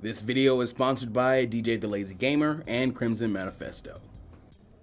This video is sponsored by DJ The Lazy Gamer and Crimson Manifesto.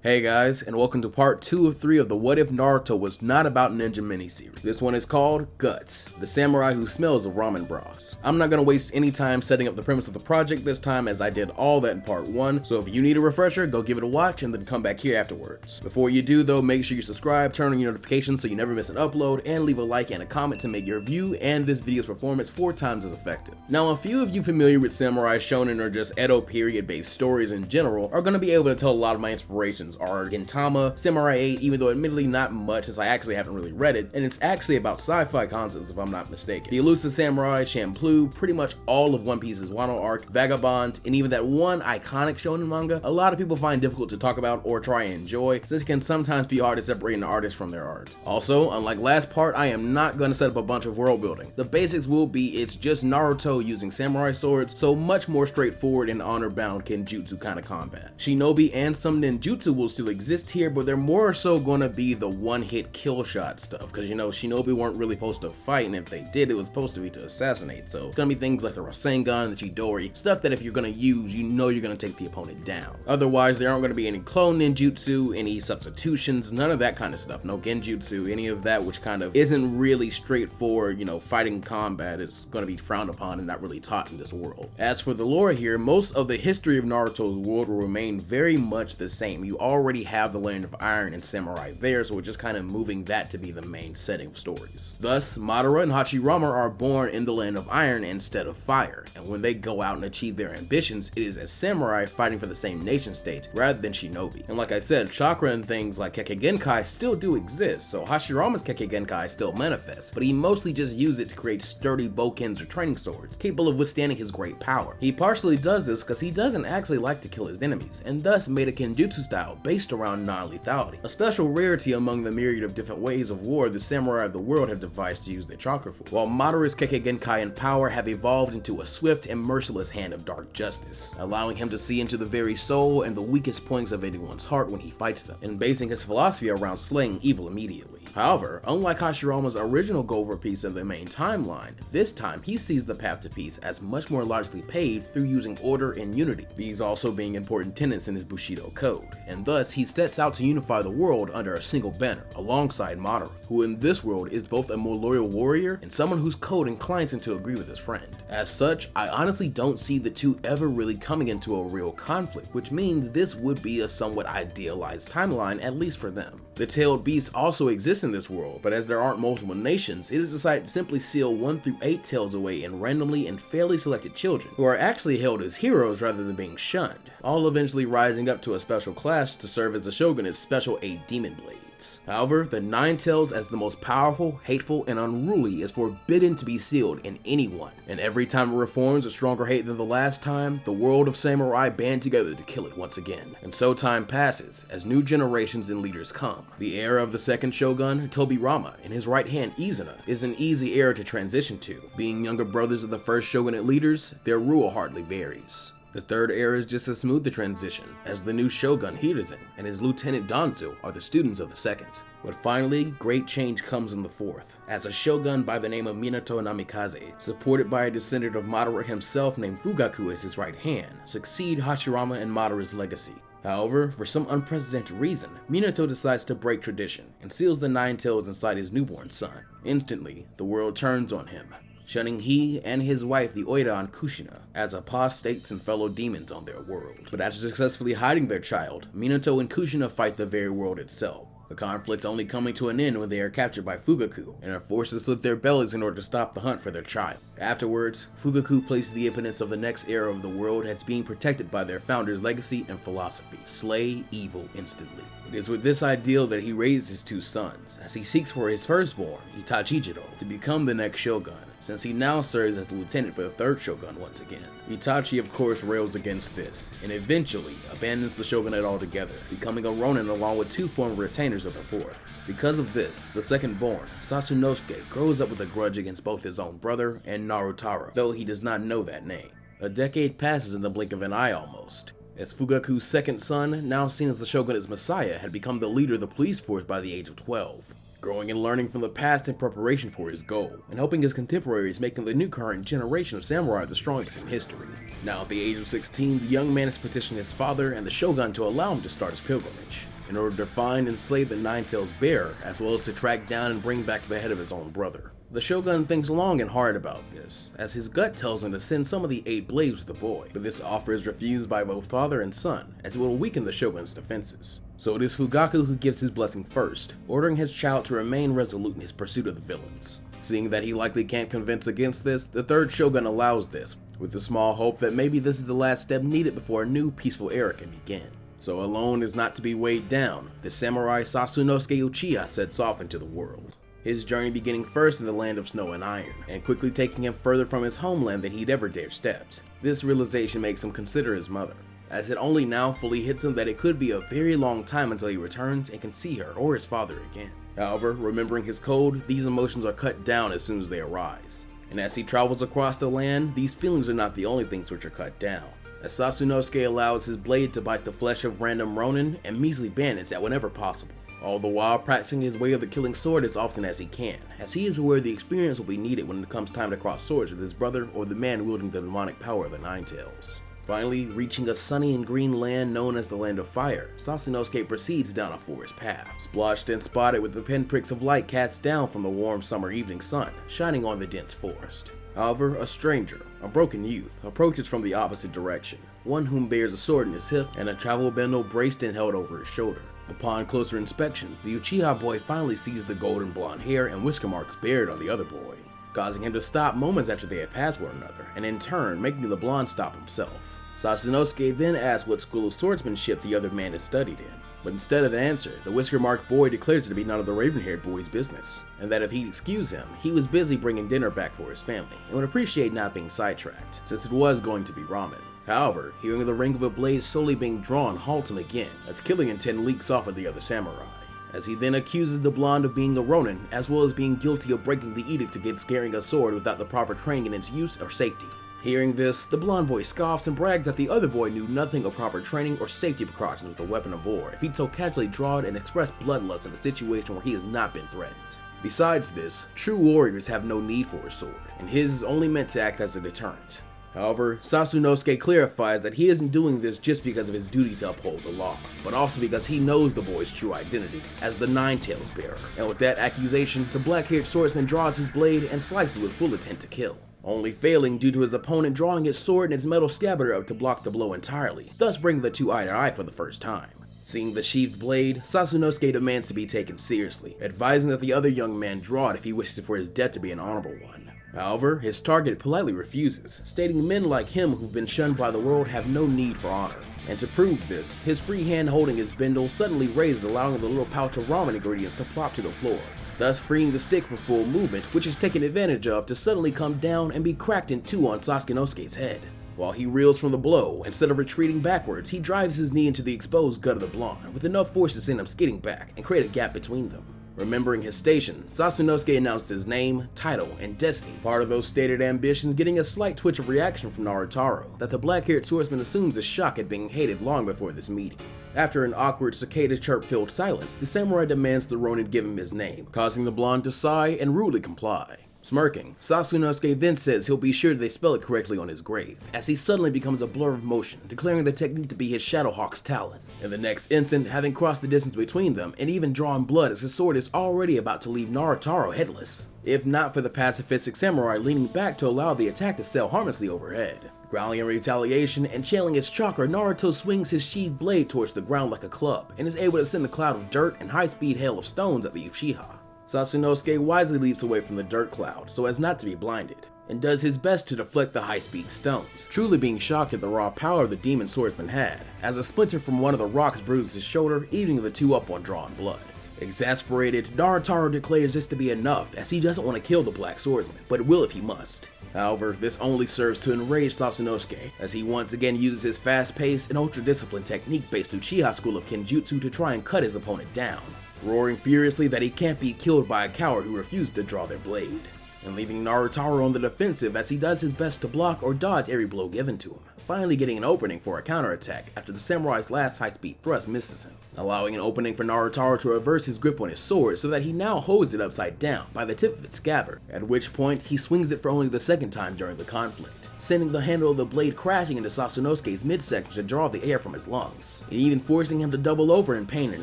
Hey guys, and welcome to part 2 of 3 of the What If Naruto Was Not About Ninja miniseries. This one is called Guts, the samurai who smells of ramen broths. I'm not gonna waste any time setting up the premise of the project this time, as I did all that in part 1, so if you need a refresher, go give it a watch and then come back here afterwards. Before you do though, make sure you subscribe, turn on your notifications so you never miss an upload, and leave a like and a comment to make your view and this video's performance 4 times as effective. Now, a few of you familiar with samurai shonen or just Edo period based stories in general are gonna be able to tell a lot of my inspirations are Gintama, Samurai 8, even though admittedly not much as I actually haven't really read it, and it's actually about sci-fi concepts if I'm not mistaken. The Elusive Samurai, Champloo, pretty much all of One Piece's Wano arc, Vagabond, and even that one iconic shonen manga a lot of people find difficult to talk about or try and enjoy, since it can sometimes be hard to separate an artist from their art. Also, unlike last part, I am not going to set up a bunch of world building. The basics will be it's just Naruto using samurai swords, so much more straightforward and honor-bound Kenjutsu kind of combat. Shinobi and some Ninjutsu will still exist here, but they're more so gonna be the one-hit kill shot stuff, because you know, Shinobi weren't really supposed to fight, and if they did, it was supposed to be to assassinate, so it's gonna be things like the Rasengan, the Chidori, stuff that if you're gonna use, you know you're gonna take the opponent down. Otherwise, there aren't gonna be any clone ninjutsu, any substitutions, none of that kind of stuff, no genjutsu, any of that which kind of isn't really straightforward, you know, fighting combat is gonna be frowned upon and not really taught in this world. As for the lore here, most of the history of Naruto's world will remain very much the same. You already have the Land of Iron and Samurai there, so we're just kind of moving that to be the main setting of stories. Thus, Madara and Hashirama are born in the Land of Iron instead of Fire, and when they go out and achieve their ambitions, it is as samurai fighting for the same nation state rather than shinobi. And like I said, chakra and things like Kekkei Genkai still do exist, so Hashirama's Kekkei Genkai still manifests, but he mostly just uses it to create sturdy bokens or training swords, capable of withstanding his great power. He partially does this because he doesn't actually like to kill his enemies, and thus made a Kenjutsu style based around non-lethality, a special rarity among the myriad of different ways of war the samurai of the world have devised to use their chakra for, while Madara's Kekkei Genkai and power have evolved into a swift and merciless hand of dark justice, allowing him to see into the very soul and the weakest points of anyone's heart when he fights them, and basing his philosophy around slaying evil immediately. However, unlike Hashirama's original goal for peace in the main timeline, this time he sees the path to peace as much more largely paved through using order and unity, these also being important tenets in his Bushido code, and thus he sets out to unify the world under a single banner, alongside Madara, who in this world is both a more loyal warrior and someone whose code inclines him to agree with his friend. As such, I honestly don't see the two ever really coming into a real conflict, which means this would be a somewhat idealized timeline, at least for them. The tailed beasts also exist in this world, but as there aren't multiple nations, it is decided to simply seal 1 through 8 tails away in randomly and fairly selected children, who are actually held as heroes rather than being shunned, all eventually rising up to a special class to serve as the shogunate's special 8 demon blades. However, the 9 tails as the most powerful, hateful, and unruly is forbidden to be sealed in anyone, and every time it reforms a stronger hate than the last time, the world of samurai band together to kill it once again. And so time passes, as new generations and leaders come. The heir of the second shogun, Tobirama, and his right hand Izuna, is an easy heir to transition to. Being younger brothers of the first shogunate leaders, their rule hardly varies. The third heir is just as smooth a transition, as the new shogun Hiruzen and his lieutenant Danzo are the students of the second. But finally, great change comes in the fourth, as a shogun by the name of Minato Namikaze, supported by a descendant of Madara himself named Fugaku as his right hand, succeed Hashirama and Madara's legacy. However, for some unprecedented reason, Minato decides to break tradition and seals the 9 tails inside his newborn son. Instantly, the world turns on him, shunning he and his wife the Oida on Kushina as apostates and fellow demons on their world. But after successfully hiding their child, Minato and Kushina fight the very world itself. The conflict only coming to an end when they are captured by Fugaku and are forced to slit their bellies in order to stop the hunt for their child. Afterwards, Fugaku places the impotence of the next era of the world as being protected by their founder's legacy and philosophy: slay evil instantly. It is with this ideal that he raises his 2 sons, as he seeks for his firstborn, Itachijido, to become the next shogun, since he now serves as the lieutenant for the 3rd shogun once again. Itachi of course rails against this, and eventually abandons the shogunate altogether, becoming a ronin along with 2 former retainers of the 4th. Because of this, the second-born, Sasunosuke, grows up with a grudge against both his own brother and Narutaro, though he does not know that name. A decade passes in the blink of an eye almost, as Fugaku's second son, now seen as the shogunate's messiah, had become the leader of the police force by the age of 12. growing and learning from the past in preparation for his goal, and helping his contemporaries, making the new current generation of samurai the strongest in history. Now at the age of 16, the young man has petitioned his father and the shogun to allow him to start his pilgrimage, in order to find and slay the Nine-Tails Bear, as well as to track down and bring back the head of his own brother. The shogun thinks long and hard about this, as his gut tells him to send some of the 8 blades with the boy, but this offer is refused by both father and son, as it will weaken the shogun's defenses. So it is Fugaku who gives his blessing first, ordering his child to remain resolute in his pursuit of the villains. Seeing that he likely can't convince against this, the third shogun allows this, with the small hope that maybe this is the last step needed before a new peaceful era can begin. So alone is not to be weighed down, the samurai Sasunosuke Uchiha sets off into the world. His journey beginning first in the land of snow and iron, and quickly taking him further from his homeland than he'd ever dared steps. This realization makes him consider his mother, as it only now fully hits him that it could be a very long time until he returns and can see her or his father again. However, remembering his code, these emotions are cut down as soon as they arise. And as he travels across the land, these feelings are not the only things which are cut down, as Sasunosuke allows his blade to bite the flesh of random ronin and measly bandits at whenever possible, all the while practicing his way of the killing sword as often as he can, as he is aware the experience will be needed when it comes time to cross swords with his brother or the man wielding the demonic power of the Nine-Tails. Finally, reaching a sunny and green land known as the Land of Fire, Sasunosuke proceeds down a forest path, splotched and spotted with the pinpricks of light cast down from the warm summer evening sun, shining on the dense forest. However, a stranger, a broken youth, approaches from the opposite direction, one whom bears a sword in his hip and a travel bundle braced and held over his shoulder. Upon closer inspection, the Uchiha boy finally sees the golden blonde hair and whisker marks bared on the other boy, causing him to stop moments after they had passed one another, and in turn making the blonde stop himself. Sasunosuke then asks what school of swordsmanship the other man is studied in, but instead of an answer, the whisker-marked boy declares it to be none of the raven-haired boy's business, and that if he'd excuse him, he was busy bringing dinner back for his family, and would appreciate not being sidetracked, since it was going to be ramen. However, hearing the ring of a blade slowly being drawn halts him again, as killing intent leaks off at the other samurai, as he then accuses the blonde of being a ronin, as well as being guilty of breaking the edict against carrying a sword without the proper training in its use or safety. Hearing this, the blonde boy scoffs and brags that the other boy knew nothing of proper training or safety precautions with a weapon of war if he'd so casually drawn and expressed bloodlust in a situation where he has not been threatened. Besides this, true warriors have no need for a sword, and his is only meant to act as a deterrent. However, Sasunosuke clarifies that he isn't doing this just because of his duty to uphold the law, but also because he knows the boy's true identity as the Nine-Tails Bearer, and with that accusation, the black-haired swordsman draws his blade and slices with full intent to kill, only failing due to his opponent drawing his sword and its metal scabbard up to block the blow entirely, thus bringing the two eye to eye for the first time. Seeing the sheathed blade, Sasunosuke demands to be taken seriously, advising that the other young man draw it if he wishes for his death to be an honorable one. However, his target politely refuses, stating men like him who've been shunned by the world have no need for honor. And to prove this, his free hand holding his bindle suddenly raises, allowing the little pouch of ramen ingredients to plop to the floor, thus freeing the stick for full movement, which is taken advantage of to suddenly come down and be cracked in two on Sasunosuke's head. While he reels from the blow, instead of retreating backwards, he drives his knee into the exposed gut of the blonde, with enough force to send him skidding back and create a gap between them. Remembering his station, Sasunosuke announced his name, title, and destiny, part of those stated ambitions getting a slight twitch of reaction from Narutaro, that the black-haired swordsman assumes is shocked at being hated long before this meeting. After an awkward cicada chirp-filled silence, the samurai demands the ronin give him his name, causing the blonde to sigh and rudely comply. Smirking, Sasunosuke then says he'll be sure they spell it correctly on his grave, as he suddenly becomes a blur of motion, declaring the technique to be his Shadowhawk's talon. In the next instant, having crossed the distance between them, and even drawn blood as his sword is already about to leave Narutaro headless, if not for the pacifistic samurai leaning back to allow the attack to sail harmlessly overhead. Growling in retaliation and channeling his chakra, Naruto swings his sheathed blade towards the ground like a club, and is able to send a cloud of dirt and high-speed hail of stones at the Uchiha. Sasunosuke wisely leaps away from the dirt cloud so as not to be blinded, and does his best to deflect the high-speed stones, truly being shocked at the raw power the demon swordsman had, as a splinter from one of the rocks bruises his shoulder, eating the two up on drawn blood. Exasperated, Narutaro declares this to be enough, as he doesn't want to kill the black swordsman, but will if he must. However, this only serves to enrage Sasunosuke, as he once again uses his fast-paced and ultra-disciplined technique-based Uchiha school of Ninjutsu to try and cut his opponent down, roaring furiously that he can't be killed by a coward who refused to draw their blade. and leaving Narutaro on the defensive as he does his best to block or dodge every blow given to him, finally getting an opening for a counterattack after the samurai's last high-speed thrust misses him, allowing an opening for Narutaro to reverse his grip on his sword so that he now holds it upside down by the tip of its scabbard, at which point he swings it for only the second time during the conflict, sending the handle of the blade crashing into Sasunosuke's midsection to draw the air from his lungs, and even forcing him to double over in pain and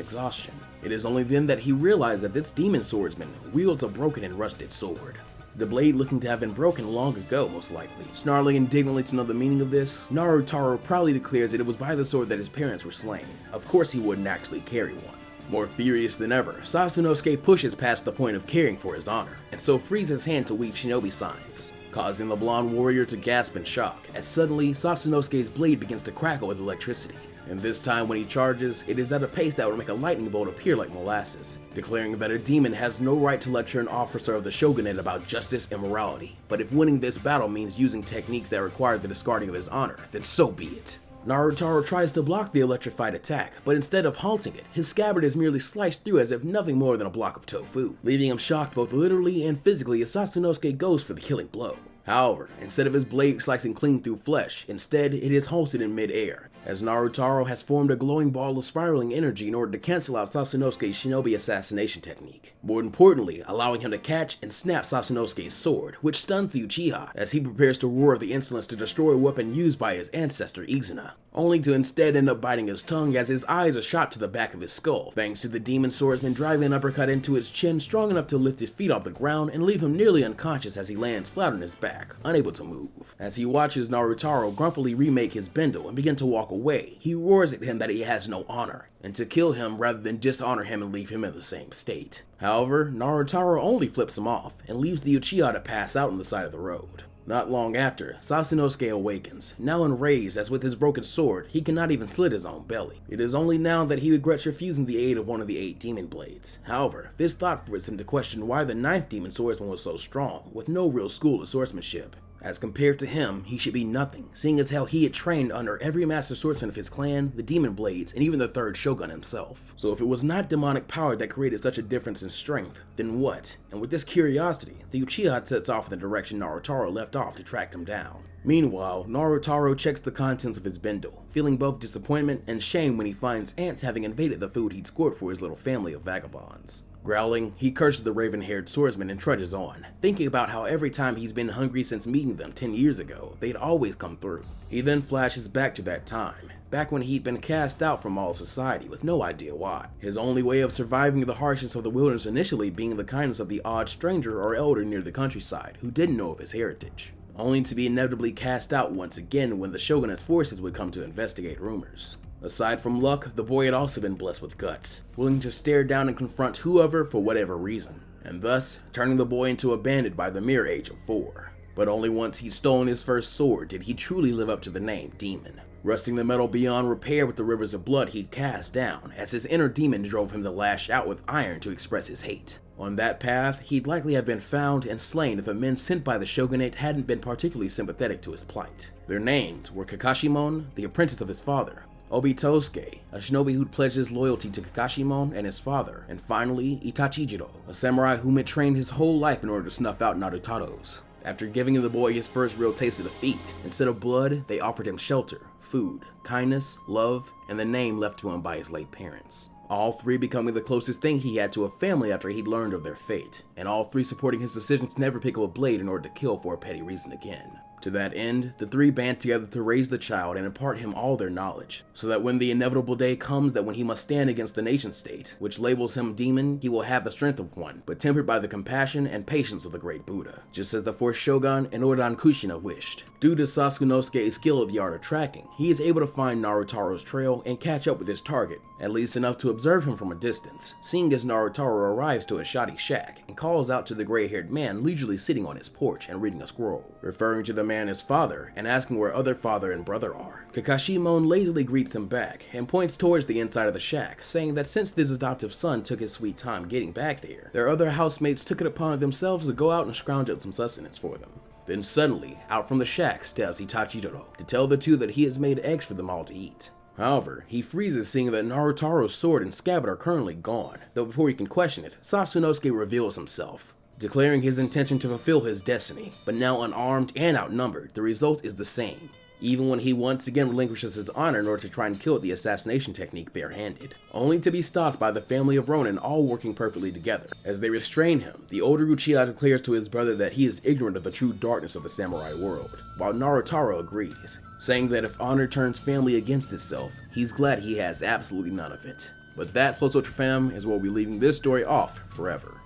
exhaustion. It is only then that he realized that this demon swordsman wields a broken and rusted sword, the blade looking to have been broken long ago, most likely. Snarling indignantly to know the meaning of this, Narutaro proudly declares that it was by the sword that his parents were slain. Of course he wouldn't actually carry one. More furious than ever, Sasunosuke pushes past the point of caring for his honor, and so frees his hand to weave shinobi signs, causing the blonde warrior to gasp in shock, as suddenly Sasunosuke's blade begins to crackle with electricity. And this time when he charges, it is at a pace that would make a lightning bolt appear like molasses, declaring that a demon has no right to lecture an officer of the shogunate about justice and morality, but if winning this battle means using techniques that require the discarding of his honor, then so be it. Narutaro tries to block the electrified attack, but instead of halting it, his scabbard is merely sliced through as if nothing more than a block of tofu, leaving him shocked both literally and physically as Sasunosuke goes for the killing blow. However, instead of his blade slicing clean through flesh, instead it is halted in mid-air, as Narutaro has formed a glowing ball of spiraling energy in order to cancel out Sasunosuke's shinobi assassination technique. More importantly, allowing him to catch and snap Sasunosuke's sword, which stuns the Uchiha as he prepares to roar the insolence to destroy a weapon used by his ancestor Izuna, only to instead end up biting his tongue as his eyes are shot to the back of his skull, thanks to the demon swordsman driving an uppercut into his chin strong enough to lift his feet off the ground and leave him nearly unconscious as he lands flat on his back, unable to move. As he watches Narutaro grumpily remake his bendo and begin to walk away, he roars at him that he has no honor, and to kill him rather than dishonor him and leave him in the same state. However, Narutaro only flips him off and leaves the Uchiha to pass out on the side of the road. Not long after, Sasunosuke awakens, now enraged as with his broken sword, he cannot even slit his own belly. It is only now that he regrets refusing the aid of one of the 8 demon blades. However, this thought forces him to question why the 9th demon swordsman was so strong, with no real school of swordsmanship. As compared to him, he should be nothing, seeing as how he had trained under every master swordsman of his clan, the demon blades, and even the 3rd shogun himself. So if it was not demonic power that created such a difference in strength, then what? And with this curiosity, the Uchiha sets off in the direction Narutaro left off to track him down. Meanwhile, Narutaro checks the contents of his bento, feeling both disappointment and shame when he finds ants having invaded the food he'd scored for his little family of vagabonds. Growling, he curses the raven-haired swordsman and trudges on, thinking about how every time he's been hungry since meeting them 10 years ago, they'd always come through. He then flashes back to that time, back when he'd been cast out from all of society with no idea why. His only way of surviving the harshness of the wilderness initially being the kindness of the odd stranger or elder near the countryside who didn't know of his heritage, only to be inevitably cast out once again when the shogunate's forces would come to investigate rumors. Aside from luck, the boy had also been blessed with guts, willing to stare down and confront whoever for whatever reason, and thus turning the boy into a bandit by the mere age of 4. But only once he'd stolen his first sword did he truly live up to the name Demon, rusting the metal beyond repair with the rivers of blood he'd cast down, as his inner demon drove him to lash out with iron to express his hate. On that path, he'd likely have been found and slain if the men sent by the shogunate hadn't been particularly sympathetic to his plight. Their names were Kakashimon, the apprentice of his father, Obitosuke, a shinobi who'd pledged his loyalty to Kakashimon and his father, and finally, Itachijiro, a samurai whom had trained his whole life in order to snuff out Narutaro's. After giving the boy his first real taste of defeat, instead of blood, they offered him shelter, food, kindness, love, and the name left to him by his late parents. All 3 becoming the closest thing he had to a family after he'd learned of their fate, and all 3 supporting his decision to never pick up a blade in order to kill for a petty reason again. To that end, the 3 band together to raise the child and impart him all their knowledge, so that when the inevitable day comes that when he must stand against the nation state, which labels him demon, he will have the strength of one, but tempered by the compassion and patience of the great Buddha, just as the 4th shogun and Odan Kushina wished. Due to Sasunosuke's skill of the art of tracking, he is able to find Narutaro's trail and catch up with his target, at least enough to observe him from a distance, seeing as Narutaro arrives to a shoddy shack and calls out to the gray-haired man leisurely sitting on his porch and reading a scroll, referring to the man as father and asking where other father and brother are. Kakashimon lazily greets him back and points towards the inside of the shack, saying that since this adoptive son took his sweet time getting back there, their other housemates took it upon themselves to go out and scrounge up some sustenance for them. Then suddenly, out from the shack steps Itachijiro to tell the 2 that he has made eggs for them all to eat. However, he freezes seeing that Narutaro's sword and scabbard are currently gone, though before he can question it, Sasunosuke reveals himself. declaring his intention to fulfill his destiny. But now unarmed and outnumbered, the result is the same, even when he once again relinquishes his honor in order to try and kill the assassination technique barehanded, only to be stopped by the family of Ronin, all working perfectly together. As they restrain him, the older Uchiha declares to his brother that he is ignorant of the true darkness of the samurai world, while Narutaro agrees, saying that if honor turns family against itself, he's glad he has absolutely none of it. But that, plus Ultra Fam, is where we'll be leaving this story off forever.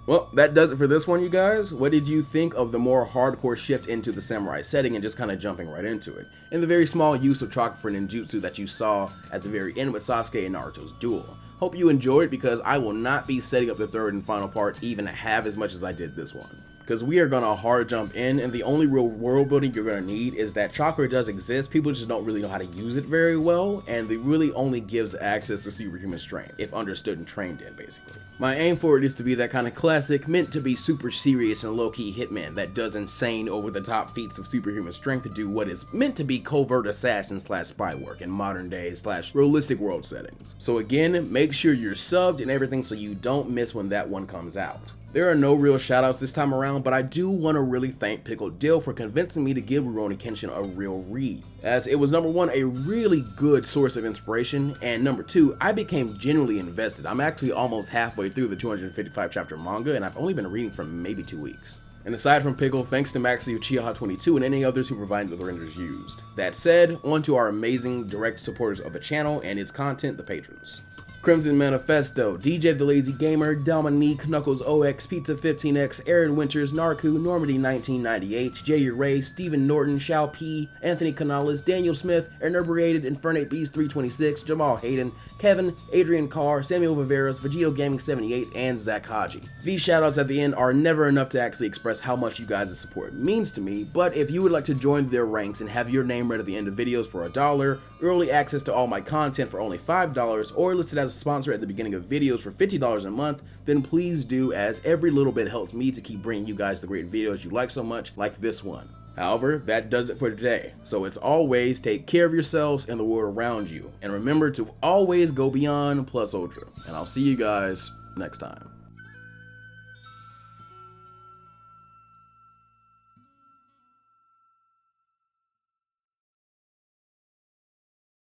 Well, that does it for this one, you guys. What did you think of the more hardcore shift into the samurai setting and just kind of jumping right into it? And the very small use of chakra for ninjutsu that you saw at the very end with Sasuke and Naruto's duel. Hope you enjoyed, because I will not be setting up the third and final part even half as much as I did this one, because we are gonna hard jump in, and the only real world building you're gonna need is that chakra does exist. People just don't really know how to use it very well, and it really only gives access to superhuman strength if understood and trained in, basically. My aim for it is to be that kind of classic, meant to be super serious and low-key hitman that does insane over-the-top feats of superhuman strength to do what is meant to be covert assassin slash spy work in modern day slash realistic world settings. So again, make sure you're subbed and everything so you don't miss when that one comes out. There are no real shoutouts this time around, but I do want to really thank Pickled Dill for convincing me to give Rurouni Kenshin a real read, as it was number one, a really good source of inspiration, and number two, I became genuinely invested. I'm actually almost halfway through the 255 chapter manga, and I've only been reading for maybe 2 weeks. And aside from Pickle, thanks to Maxi Uchiha22 and any others who provided the renders used. That said, on to our amazing direct supporters of the channel and its content, the patrons. Crimson Manifesto, DJ the Lazy Gamer, Dominique, Knuckles OX, Pizza 15X, Aaron Winters, Narku, Normandy 1998, Jay Ray, Stephen Norton, Shao P, Anthony Canales, Daniel Smith, Inebriated, Infernate Beast 326, Jamal Hayden, Kevin, Adrian Carr, Samuel Viveros, Vegito Gaming 78, and Zach Haji. These shoutouts at the end are never enough to actually express how much you guys' support means to me, but if you would like to join their ranks and have your name read at the end of videos for $1, early access to all my content for only $5, or listed as a sponsor at the beginning of videos for $50 a month, then please do, as every little bit helps me to keep bringing you guys the great videos you like so much, like this one. However, that does it for today. So as always, take care of yourselves and the world around you, and remember to always go beyond plus ultra. And I'll see you guys next time.